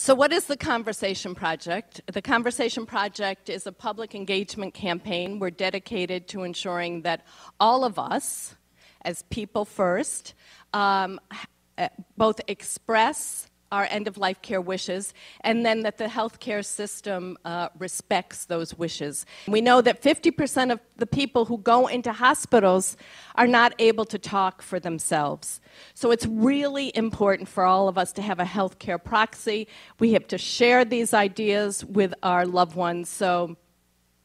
So what is the Conversation Project? The Conversation Project is a public engagement campaign. We're dedicated to ensuring that all of us, as people first, both express our end-of-life care wishes, and then that the healthcare system respects those wishes. We know that 50% of the people who go into hospitals are not able to talk for themselves. So it's really important for all of us to have a healthcare proxy. We have to share these ideas with our loved ones so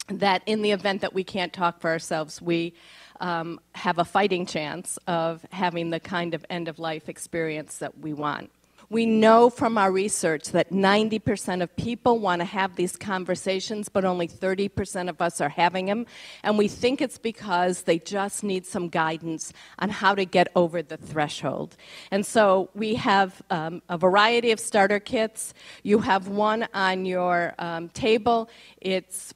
that in the event that we can't talk for ourselves, we have a fighting chance of having the kind of end-of-life experience that we want. We know from our research that 90% of people want to have these conversations, but only 30% of us are having them. And we think it's because they just need some guidance on how to get over the threshold. And so we have a variety of starter kits. You have one on your table. It's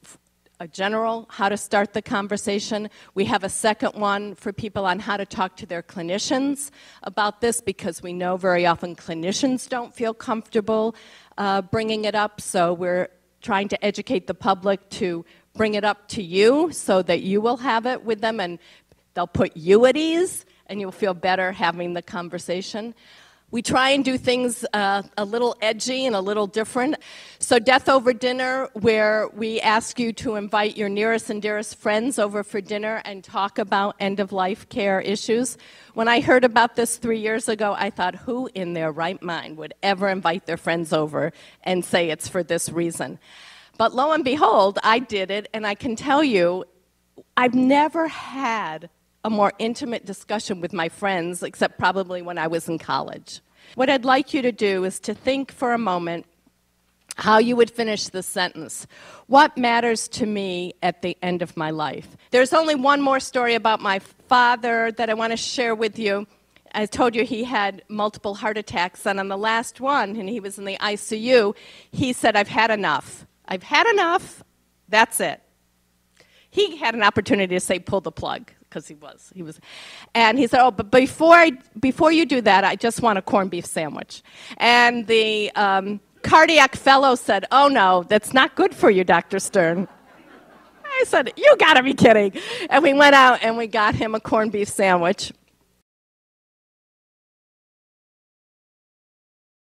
a general how to start the conversation. We have a second one for people on how to talk to their clinicians about this, because we know very often clinicians don't feel comfortable bringing it up. So we're trying to educate the public to bring it up to you so that you will have it with them and they'll put you at ease and you'll feel better having the conversation. We try and do things a little edgy and a little different. So Death Over Dinner, where we ask you to invite your nearest and dearest friends over for dinner and talk about end-of-life care issues. When I heard about this 3 years ago, I thought, who in their right mind would ever invite their friends over and say it's for this reason? But lo and behold, I did it, and I can tell you, I've never had a more intimate discussion with my friends, except probably when I was in college. What I'd like you to do is to think for a moment how you would finish the sentence. What matters to me at the end of my life? There's only one more story about my father that I want to share with you. I told you he had multiple heart attacks, and on the last one, and he was in the ICU, he said, I've had enough. I've had enough. That's it. He had an opportunity to say, pull the plug. Because he was, and he said, oh, but before you do that, I just want a corned beef sandwich. And the cardiac fellow said, oh no, that's not good for you, Dr. Stern. I said, you gotta be kidding. And we went out and we got him a corned beef sandwich.